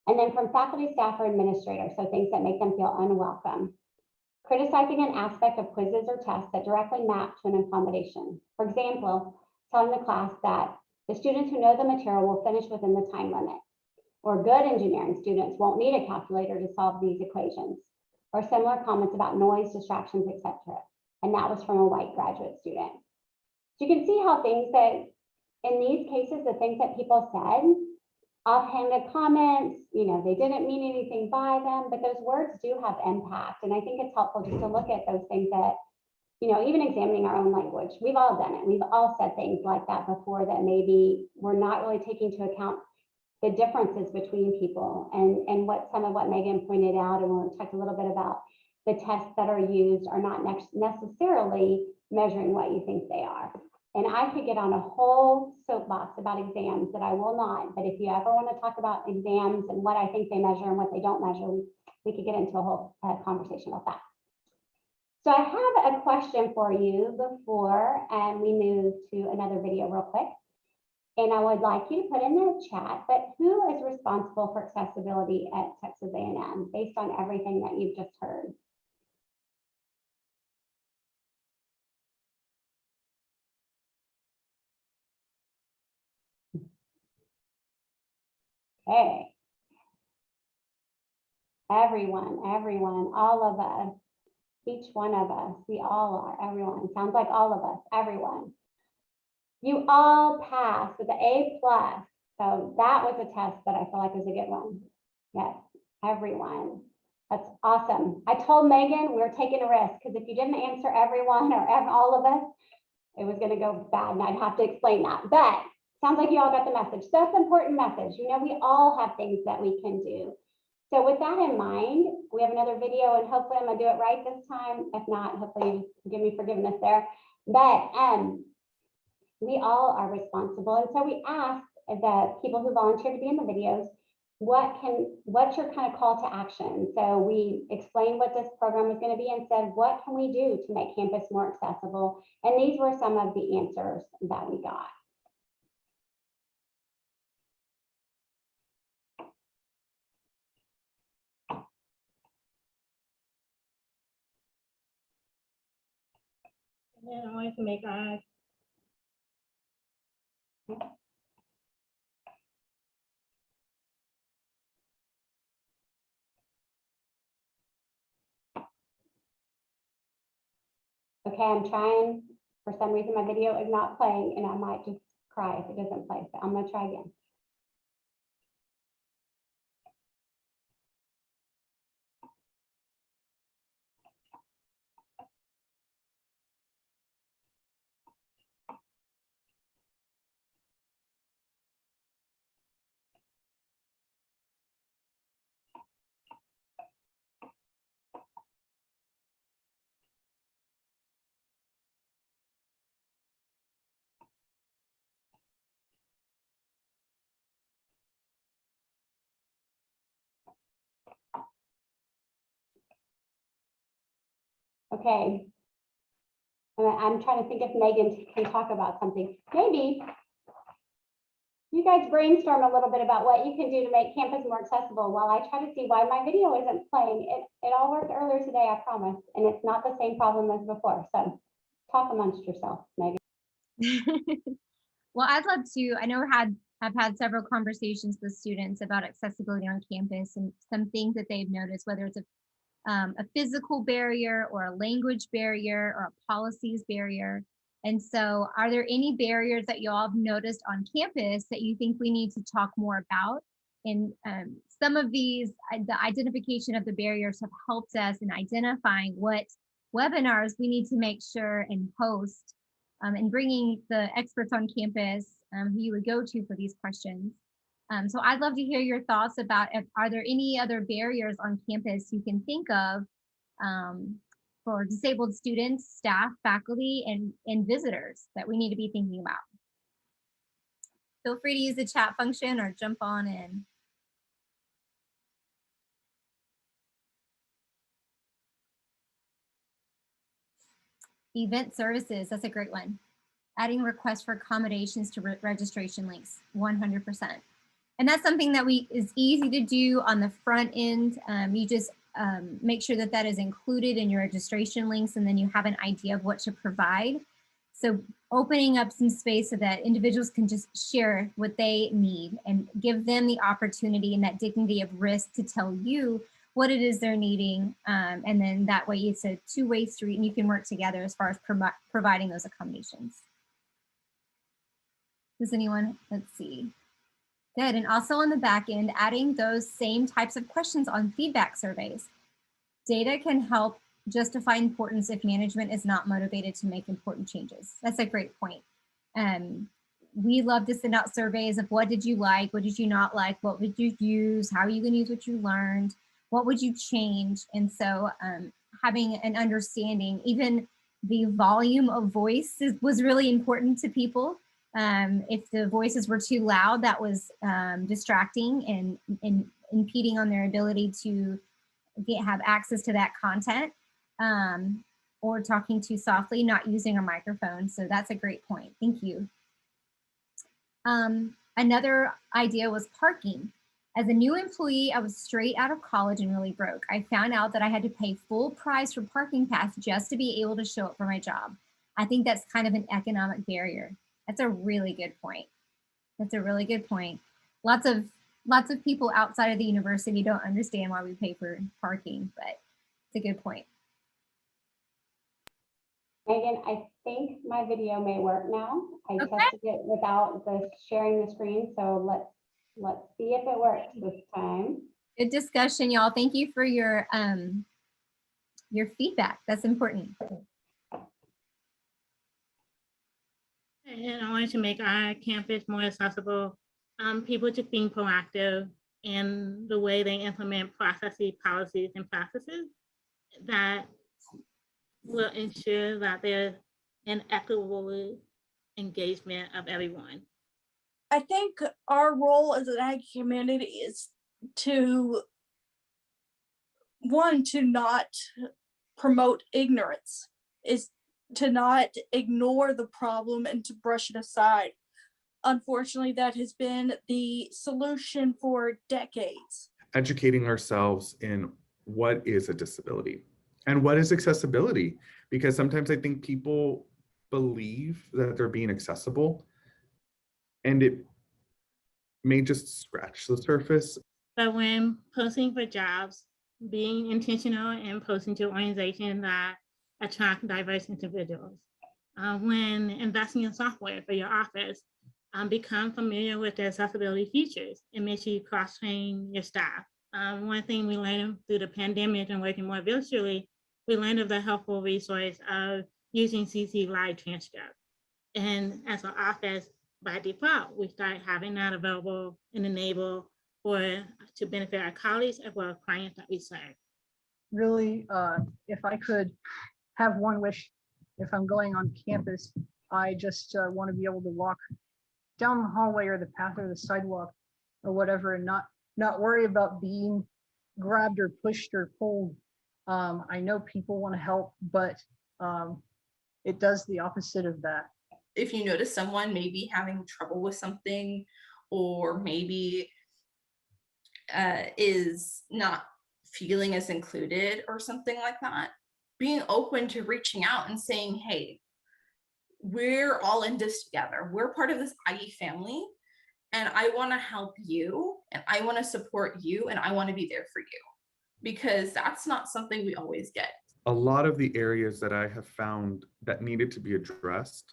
And then from faculty, staff, or administrators, so things that make them feel unwelcome. Criticizing an aspect of quizzes or tests that directly map to an accommodation. For example, telling the class that the students who know the material will finish within the time limit, or good engineering students won't need a calculator to solve these equations, or similar comments about noise, distractions, etc. And that was from a white graduate student. So you can see how things that, in these cases, the things that people said, offhanded comments, they didn't mean anything by them, but those words do have impact. And I think it's helpful just to look at those things that, even examining our own language. We've all done it. We've all said things like that before that maybe we're not really taking into account the differences between people and what some of what Megan pointed out. And we talked a little bit about the tests that are used are not necessarily measuring what you think they are. And I could get on a whole soapbox about exams that I will not, but if you ever want to talk about exams and what I think they measure and what they don't measure, we could get into a whole conversation about that. So I have a question for you before we move to another video real quick. And I would like you to put in the chat, but who is responsible for accessibility at Texas A&M based on everything that you've just heard? Okay. Everyone, all of us, each one of us, we all are, everyone. Sounds like all of us, everyone. You all passed with the A+. So that was a test that I feel like was a good one. Yes, everyone. That's awesome. I told Megan we were taking a risk because if you didn't answer everyone or all of us, it was going to go bad and I'd have to explain that. But sounds like you all got the message. That's an important message. We all have things that we can do. So with that in mind, we have another video and hopefully I'm going to do it right this time. If not, hopefully you just give me forgiveness there. But we all are responsible. And so we asked the people who volunteered to be in the videos, what's your kind of call to action? So we explained what this program was going to be and said, what can we do to make campus more accessible? And these were some of the answers that we got. And then I wanted to make a Okay, I'm trying. For some reason, my video is not playing, and I might just cry if it doesn't play. So I'm going to try again. Okay. I'm trying to think if Megan can talk about something. Maybe you guys brainstorm a little bit about what you can do to make campus more accessible while I try to see why my video isn't playing. It all worked earlier today, I promise. And it's not the same problem as before. So talk amongst yourself, Megan. Well, I'd love to. I know I've had several conversations with students about accessibility on campus and some things that they've noticed, whether it's a physical barrier or a language barrier or a policies barrier. And so are there any barriers that you all have noticed on campus that you think we need to talk more about? And some of these, the identification of the barriers have helped us in identifying what webinars we need to make sure and post and bringing the experts on campus who you would go to for these questions. So I'd love to hear your thoughts about, are there any other barriers on campus you can think of for disabled students, staff, faculty, and visitors that we need to be thinking about? Feel free to use the chat function or jump on in. Event services, that's a great one. Adding requests for accommodations to registration links, 100%. And that's something that is easy to do on the front end. You just make sure that that is included in your registration links, and then you have an idea of what to provide. So opening up some space so that individuals can just share what they need and give them the opportunity and that dignity of risk to tell you what it is they're needing. And then that way it's a two-way street and you can work together as far as providing those accommodations. Does anyone, let's see. Good, and also on the back end, adding those same types of questions on feedback surveys. Data can help justify importance if management is not motivated to make important changes. That's a great point. We love to send out surveys of what did you like, what did you not like, what would you use, how are you gonna use what you learned, what would you change? And so having an understanding, even the volume of voice was really important to people. If the voices were too loud, that was distracting and impeding on their ability to have access to that content, or talking too softly, not using a microphone. So that's a great point. Thank you. Another idea was parking. As a new employee, I was straight out of college and really broke. I found out that I had to pay full price for parking pass just to be able to show up for my job. I think that's kind of an economic barrier. That's a really good point. That's a really good point. Lots of people outside of the university don't understand why we pay for parking, but it's a good point. Megan, I think my video may work now. I tested it without the sharing the screen, so let's see if it works this time. Good discussion, y'all. Thank you for your feedback. That's important. And I wanted to make our campus more accessible. People just being proactive in the way they implement processes, policies, and practices that will ensure that there's an equitable engagement of everyone. I think our role as an ag community is to, one, to not promote ignorance, is to not ignore the problem and to brush it aside. Unfortunately, that has been the solution for decades. Educating ourselves in what is a disability and what is accessibility, because sometimes I think people believe that they're being accessible and it may just scratch the surface. But when posting for jobs, being intentional and posting to organizations that attract diverse individuals. When investing in software for your office, become familiar with the accessibility features and make sure you cross-train your staff. One thing we learned through the pandemic and working more virtually, we learned of the helpful resource of using CC Live transcript. And as an office, by default, we start having that available and enabled to benefit our colleagues as well as clients that we serve. Really, if I could have one wish, if I'm going on campus, I just want to be able to walk down the hallway or the path or the sidewalk or whatever and not worry about being grabbed or pushed or pulled. I know people want to help, but it does the opposite of that. If you notice someone maybe having trouble with something, or maybe is not feeling as included or something like that, being open to reaching out and saying, hey, we're all in this together. We're part of this IE family, and I want to help you, and I want to support you, and I want to be there for you, because that's not something we always get. A lot of the areas that I have found that needed to be addressed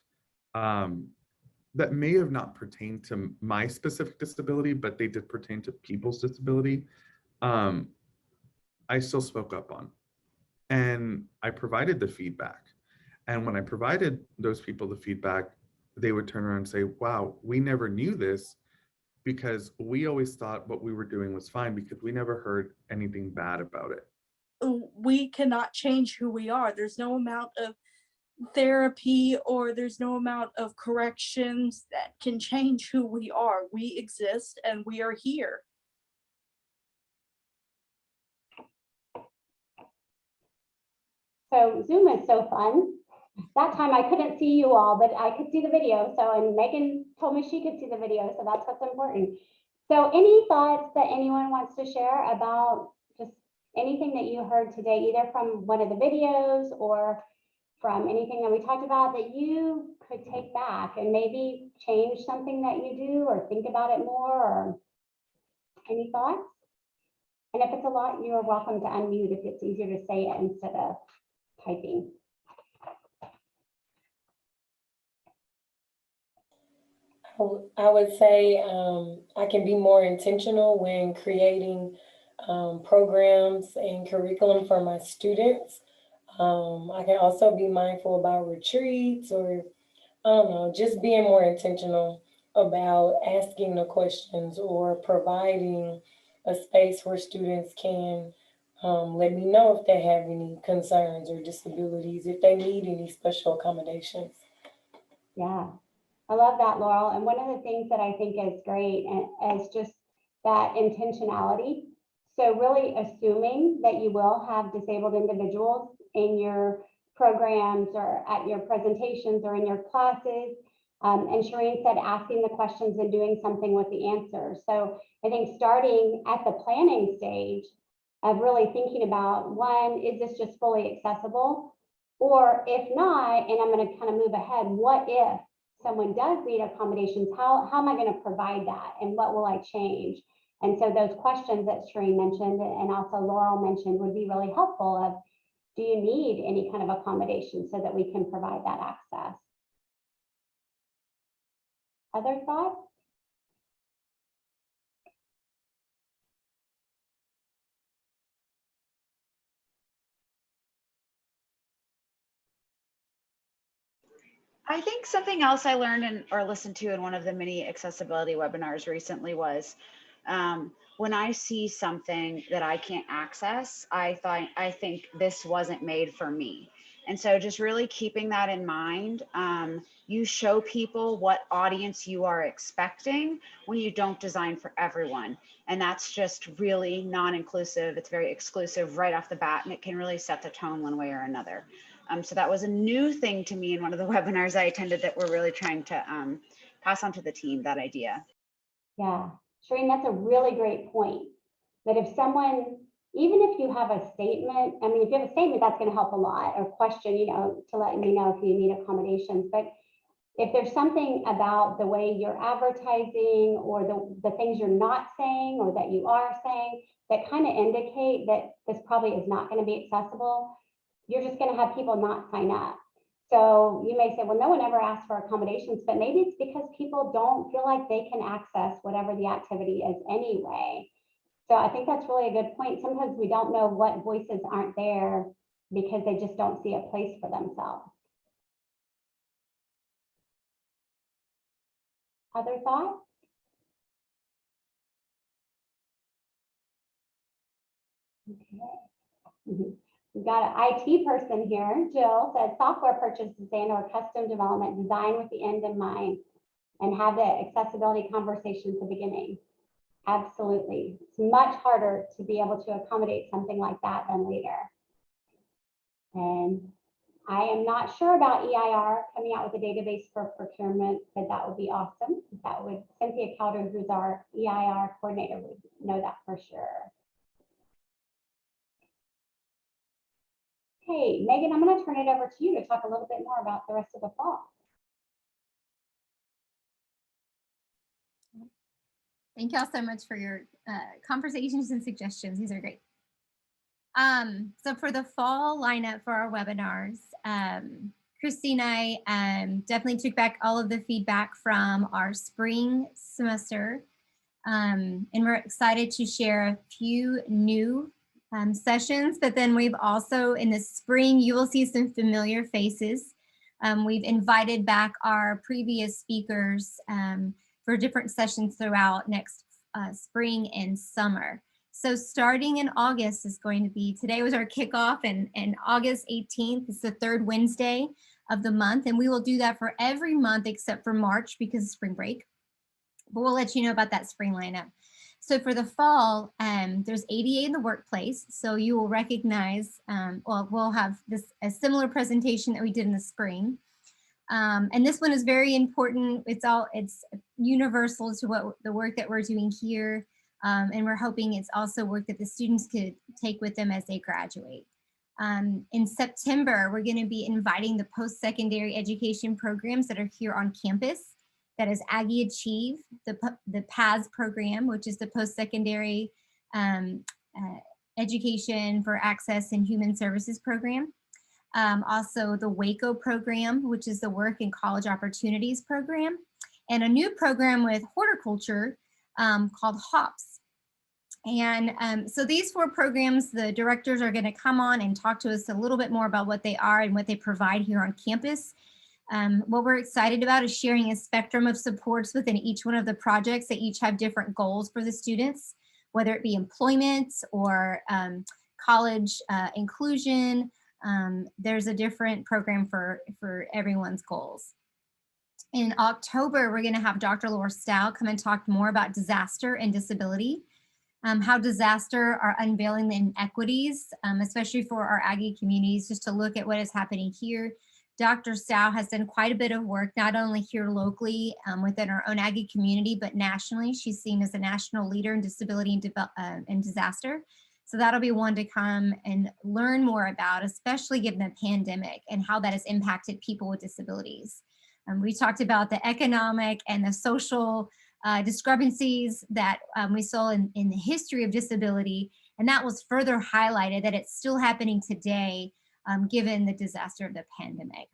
that may have not pertained to my specific disability, but they did pertain to people's disability, I still spoke up on. And I provided the feedback. And when I provided those people the feedback, they would turn around and say, wow, we never knew this, because we always thought what we were doing was fine because we never heard anything bad about it. We cannot change who we are. There's no amount of therapy or there's no amount of corrections that can change who we are. We exist and we are here. So Zoom is so fun. That time I couldn't see you all, but I could see the video. So, and Megan told me she could see the video. So that's what's important. So any thoughts that anyone wants to share about just anything that you heard today, either from one of the videos or from anything that we talked about that you could take back and maybe change something that you do or think about it more, or any thoughts? And if it's a lot, you are welcome to unmute if it's easier to say it instead of typing. I would say I can be more intentional when creating programs and curriculum for my students. I can also be mindful about retreats, or I don't know, just being more intentional about asking the questions or providing a space where students can let me know if they have any concerns or disabilities, if they need any special accommodations. Yeah, I love that, Laurel. And one of the things that I think is great is just that intentionality. So really assuming that you will have disabled individuals in your programs or at your presentations or in your classes. And Shireen said, asking the questions and doing something with the answers. So I think starting at the planning stage of really thinking about, one, is this just fully accessible? Or if not, and I'm going to kind of move ahead, what if someone does need accommodations? How am I going to provide that? And what will I change? And so those questions that Shireen mentioned and also Laurel mentioned would be really helpful of, do you need any kind of accommodation so that we can provide that access? Other thoughts? I think something else I learned or listened to in one of the mini accessibility webinars recently was when I see something that I can't access, I think this wasn't made for me. And so just really keeping that in mind, you show people what audience you are expecting when you don't design for everyone. And that's just really non-inclusive. It's very exclusive right off the bat, and it can really set the tone one way or another. So that was a new thing to me in one of the webinars I attended that we're really trying to pass on to the team, that idea. Yeah, Shireen, that's a really great point. That if someone, even if you have a statement, I mean, if you have a statement, that's going to help a lot, or question, you know, to let me know if you need accommodations. But if there's something about the way you're advertising or the things you're not saying or that you are saying that kind of indicate that this probably is not going to be accessible, you're just going to have people not sign up. So you may say, well, no one ever asked for accommodations, but maybe it's because people don't feel like they can access whatever the activity is anyway. So I think that's really a good point. Sometimes we don't know what voices aren't there because they just don't see a place for themselves. Other thoughts? Okay. We've got an IT person here. Jill said software purchases and or custom development design with the end in mind and have the accessibility conversation at the beginning. Absolutely. It's much harder to be able to accommodate something like that than later. And I am not sure about EIR coming out with a database for procurement, but that would be awesome. That would, Cynthia Calder, who's our EIR coordinator, would know that for sure. Hey, Megan, I'm going to turn it over to you to talk a little bit more about the rest of the fall. Thank y'all so much for your conversations and suggestions. These are great. So for the fall lineup for our webinars, Christy and I definitely took back all of the feedback from our spring semester. And we're excited to share a few new sessions, but then we've also, in the spring, you will see some familiar faces. We've invited back our previous speakers for different sessions throughout next spring and summer. So starting in August is going to be, today was our kickoff, and August 18th is the third Wednesday of the month. And we will do that for every month except for March because of spring break. But we'll let you know about that spring lineup. So for the fall, there's ADA in the workplace. So you will recognize, well, we'll have a similar presentation that we did in the spring. And this one is very important. It's universal to what the work that we're doing here. And we're hoping it's also work that the students could take with them as they graduate. In September, we're going to be inviting the post-secondary education programs that are here on campus. That is Aggie Achieve, the PAS program, which is the post-secondary education for access and human services program. Also the WACO program, which is the work and college opportunities program, and a new program with horticulture called HOPS. And so these four programs, the directors are going to come on and talk to us a little bit more about what they are and what they provide here on campus. What we're excited about is sharing a spectrum of supports within each one of the projects that each have different goals for the students, whether it be employment or college inclusion. There's a different program for everyone's goals. In October, we're going to have Dr. Laura Stow come and talk more about disaster and disability, how disaster are unveiling the inequities, especially for our Aggie communities, just to look at what is happening here. Dr. Stow has done quite a bit of work, not only here locally within our own Aggie community, but nationally. She's seen as a national leader in disability and disaster. So that'll be one to come and learn more about, especially given the pandemic and how that has impacted people with disabilities. We talked about the economic and the social discrepancies that we saw in the history of disability, and that was further highlighted that it's still happening today given the disaster of the pandemic.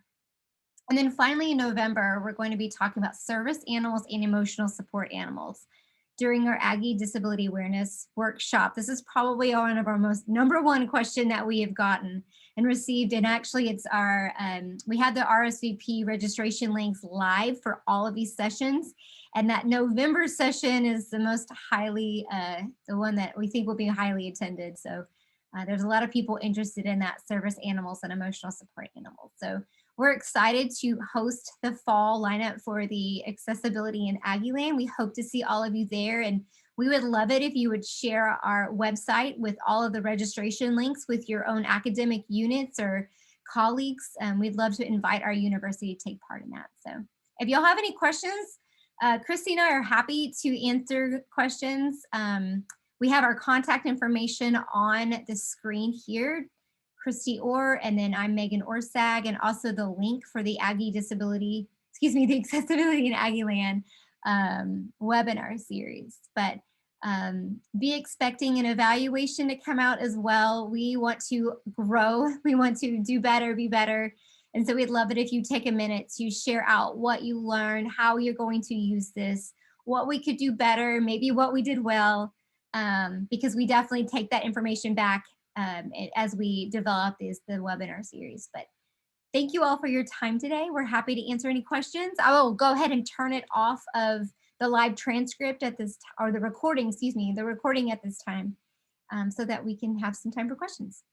And then finally in November, we're going to be talking about service animals and emotional support animals. During our Aggie Disability Awareness Workshop, this is probably one of our most #1 question that we have gotten and received. And actually it's our, we had the RSVP registration links live for all of these sessions. And that November session is the most highly, the one that we think will be highly attended. So There's a lot of people interested in that, service animals and emotional support animals. So we're excited to host the fall lineup for the Accessibility in Aggieland. We hope to see all of you there, and we would love it if you would share our website with all of the registration links with your own academic units or colleagues. We'd love to invite our university to take part in that. So if y'all have any questions, Christy and I are happy to answer questions. We have our contact information on the screen here. Christy Orr, and then I'm Megan Orsag, and also the link for the the Accessibility in Aggieland webinar series. But be expecting an evaluation to come out as well. We want to grow, we want to do better, be better. And so we'd love it if you take a minute to share out what you learned, how you're going to use this, what we could do better, maybe what we did well, because we definitely take that information back as we develop the webinar series. But thank you all for your time today. We're happy to answer any questions. I will go ahead and turn it off of the live transcript at this, or the recording, excuse me, the recording at this time, so that we can have some time for questions.